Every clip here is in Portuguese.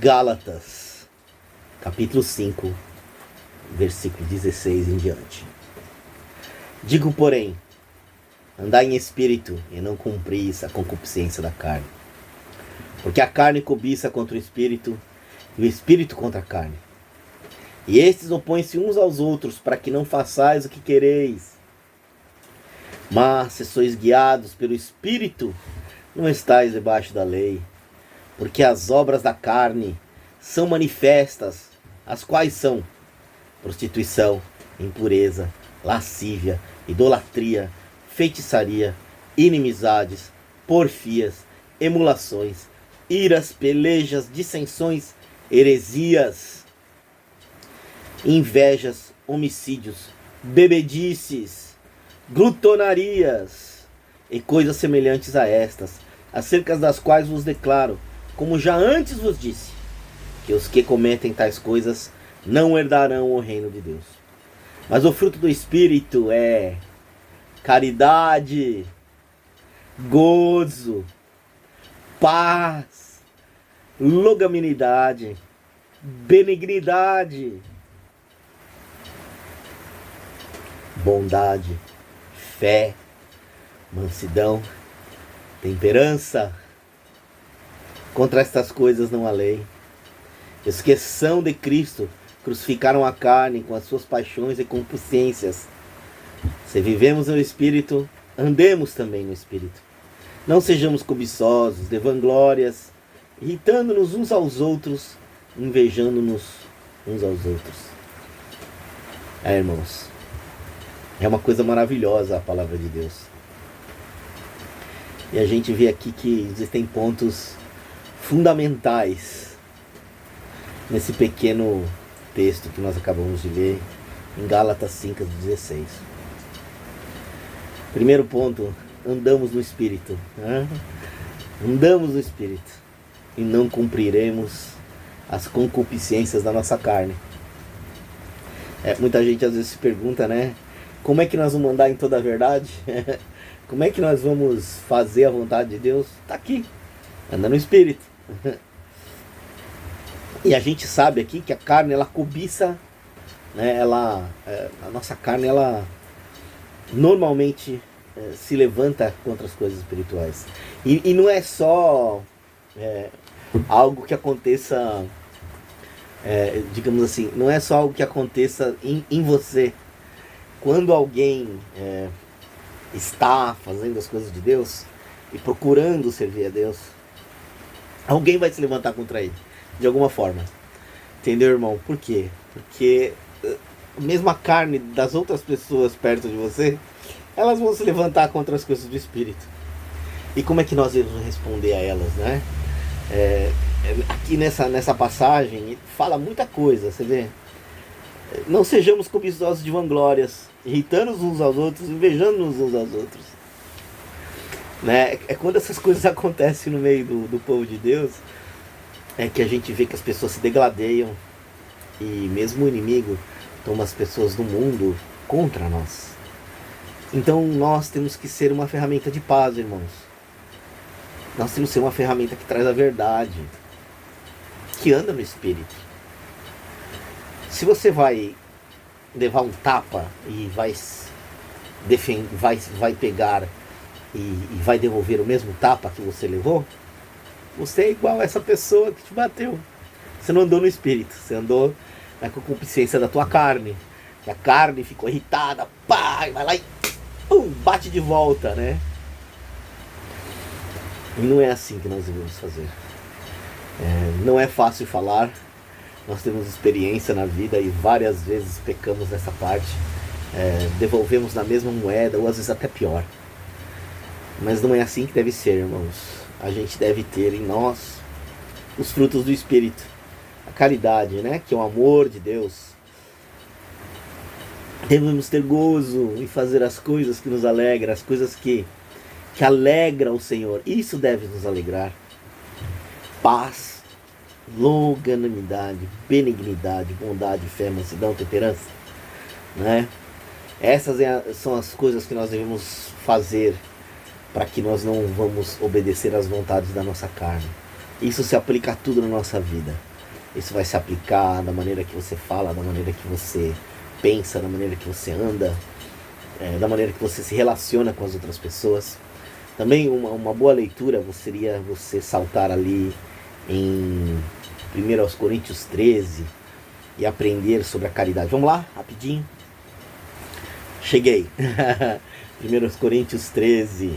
Gálatas, capítulo 5, versículo 16 em diante. Digo, porém, andai em espírito e não cumpris a concupiscência da carne. Porque a carne cobiça contra o espírito e o espírito contra a carne. E estes opõem-se uns aos outros para que não façais o que quereis. Mas se sois guiados pelo espírito, não estáis debaixo da lei. Porque as obras da carne são manifestas, as quais são prostituição, impureza, lascívia, idolatria, feitiçaria, inimizades, porfias, emulações, iras, pelejas, dissensões, heresias, invejas, homicídios, bebedices, glutonarias e coisas semelhantes a estas, acerca das quais vos declaro, como já antes vos disse, que os que cometem tais coisas não herdarão o reino de Deus. Mas o fruto do Espírito é caridade, gozo, paz, longanimidade, benignidade, bondade, fé, mansidão, temperança. Contra estas coisas não há lei. Os que são de Cristo crucificaram a carne com as suas paixões e concupiscências. Se vivemos no Espírito, andemos também no Espírito. Não sejamos cobiçosos, de vanglórias, irritando-nos uns aos outros, invejando-nos uns aos outros. Irmãos, é uma coisa maravilhosa a palavra de Deus. E a gente vê aqui que existem pontos fundamentais nesse pequeno texto que nós acabamos de ler em Gálatas 5:16. Primeiro ponto, andamos no Espírito. Andamos no Espírito e não cumpriremos as concupiscências da nossa carne. Muita gente às vezes se pergunta, né? Como é que nós vamos andar em toda a verdade? Como é que nós vamos fazer a vontade de Deus? Está aqui, anda no Espírito. E a gente sabe aqui que a carne, ela cobiça, né? A nossa carne, ela normalmente se levanta contra as coisas espirituais. E não é só algo que aconteça, digamos assim, não é só algo que aconteça em você. Quando alguém está fazendo as coisas de Deus e procurando servir a Deus, alguém vai se levantar contra ele, de alguma forma. Entendeu, irmão? Por quê? Porque mesmo a carne das outras pessoas perto de você, elas vão se levantar contra as coisas do Espírito. E como é que nós vamos responder a elas, né? Aqui nessa passagem fala muita coisa, você vê. Não sejamos cobiçosos de vanglórias, irritando-nos uns aos outros, invejando-nos uns aos outros. Né? É quando essas coisas acontecem no meio do povo de Deus, é que a gente vê que as pessoas se degladeiam e mesmo o inimigo toma as pessoas do mundo contra nós. Então nós temos que ser uma ferramenta de paz, irmãos. Nós temos que ser uma ferramenta que traz a verdade, que anda no Espírito. Se você vai levar um tapa e vai pegar e vai devolver o mesmo tapa que você levou, você é igual a essa pessoa que te bateu. Você não andou no Espírito, você andou na concupiscência da tua carne. E a carne ficou irritada, pá, vai lá e bate de volta, né? E não é assim que nós devemos fazer. Não é fácil falar. Nós temos experiência na vida e várias vezes pecamos nessa parte. Devolvemos na mesma moeda, ou às vezes até pior. Mas não é assim que deve ser, irmãos. A gente deve ter em nós os frutos do Espírito. A caridade, né? Que é o amor de Deus. Devemos ter gozo em fazer as coisas que nos alegram, as coisas que alegram o Senhor. Isso deve nos alegrar. Paz, longanimidade, benignidade, bondade, fé, mansidão, temperança, né? Essas são as coisas que nós devemos fazer para que nós não vamos obedecer às vontades da nossa carne. Isso se aplica a tudo na nossa vida. Isso vai se aplicar da maneira que você fala, da maneira que você pensa, da maneira que você anda, da maneira que você se relaciona com as outras pessoas. Também uma boa leitura seria você saltar ali em 1 Coríntios 13 e aprender sobre a caridade. Vamos lá, rapidinho. Cheguei. 1 Coríntios 13.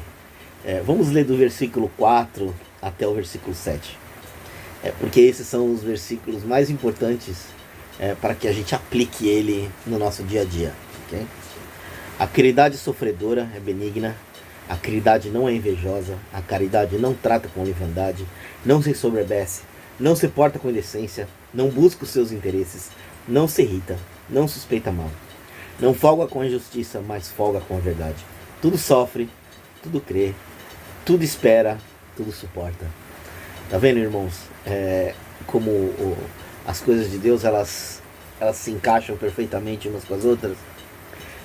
Vamos ler do versículo 4 até o versículo 7. Porque esses são os versículos mais importantes para que a gente aplique ele no nosso dia a dia. Okay? A caridade sofredora é benigna. A caridade não é invejosa, a caridade não trata com leviandade, não se ensoberbece, não se porta com indecência, não busca os seus interesses, não se irrita, não suspeita mal, não folga com a injustiça, mas folga com a verdade. Tudo sofre, tudo crê, tudo espera, tudo suporta. Tá vendo, irmãos? Como as coisas de Deus, elas se encaixam perfeitamente umas com as outras.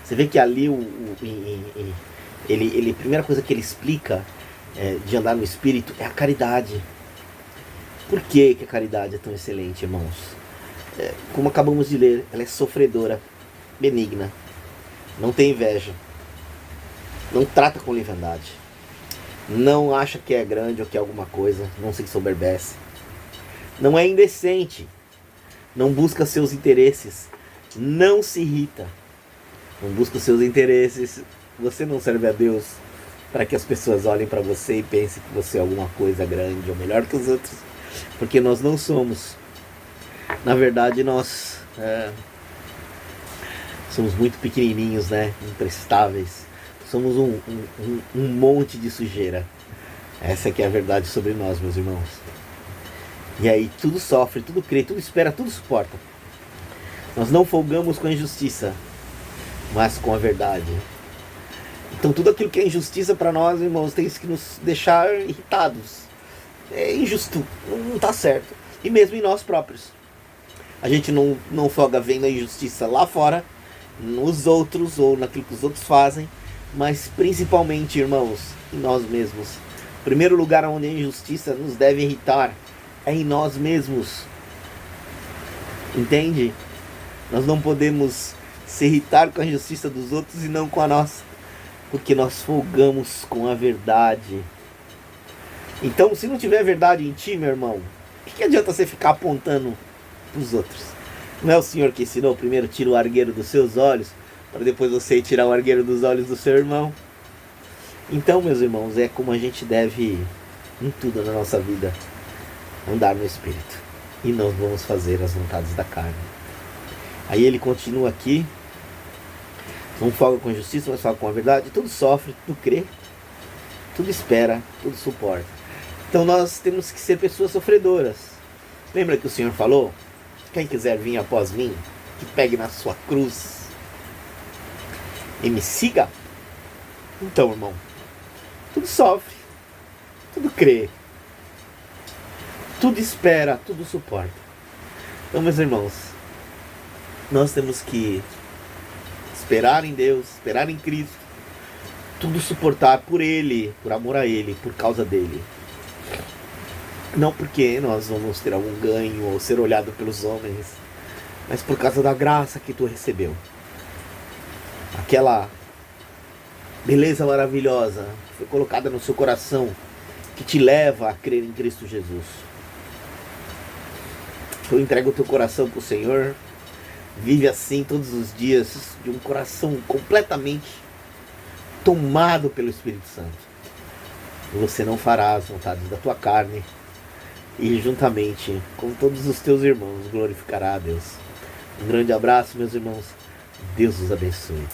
Você vê que ali a primeira coisa que ele explica de andar no Espírito é a caridade. Por que a caridade é tão excelente, irmãos? Como acabamos de ler, ela é sofredora, benigna, não tem inveja, não trata com leviandade, não acha que é grande ou que é alguma coisa, não se ensoberbece, não é indecente, não busca seus interesses, não se irrita, não busca seus interesses. Você não serve a Deus para que as pessoas olhem para você e pensem que você é alguma coisa grande ou melhor que os outros, porque nós não somos. Na verdade, nós somos muito pequenininhos, né? Imprestáveis. Somos um monte de sujeira. Essa que é a verdade sobre nós, meus irmãos. E aí tudo sofre, tudo crê, tudo espera, tudo suporta. Nós não folgamos com a injustiça, mas com a verdade. Então tudo aquilo que é injustiça para nós, irmãos, tem que nos deixar irritados. É injusto, não está certo. E mesmo em nós próprios. A gente não folga vendo a injustiça lá fora, nos outros ou naquilo que os outros fazem, mas principalmente, irmãos, em nós mesmos. O primeiro lugar onde a injustiça nos deve irritar é em nós mesmos. Entende? Nós não podemos se irritar com a injustiça dos outros e não com a nossa, porque nós folgamos com a verdade. Então, se não tiver verdade em ti, meu irmão, o que adianta você ficar apontando para os outros? Não é o Senhor que ensinou? Primeiro tira o argueiro dos seus olhos, para depois você tirar o argueiro dos olhos do seu irmão. Então, meus irmãos, é como a gente deve, em tudo na nossa vida, andar no Espírito. E nós vamos fazer as vontades da carne. Aí ele continua aqui. Não folga com a justiça, mas folga com a verdade. Tudo sofre, tudo crê, tudo espera, tudo suporta. Então nós temos que ser pessoas sofredoras. Lembra que o Senhor falou? Quem quiser vir após mim, que pegue na sua cruz e me siga. Então, irmão, tudo sofre, tudo crê, tudo espera, tudo suporta. Então, meus irmãos, nós temos que esperar em Deus, esperar em Cristo, tudo suportar por Ele, por amor a Ele, por causa dEle. Não porque nós vamos ter algum ganho ou ser olhado pelos homens, mas por causa da graça que tu recebeu. Aquela beleza maravilhosa que foi colocada no seu coração, que te leva a crer em Cristo Jesus. Tu entrega o teu coração para o Senhor, vive assim todos os dias, de um coração completamente tomado pelo Espírito Santo. E você não fará as vontades da tua carne, e juntamente com todos os teus irmãos glorificará a Deus. Um grande abraço, meus irmãos. Deus os abençoe.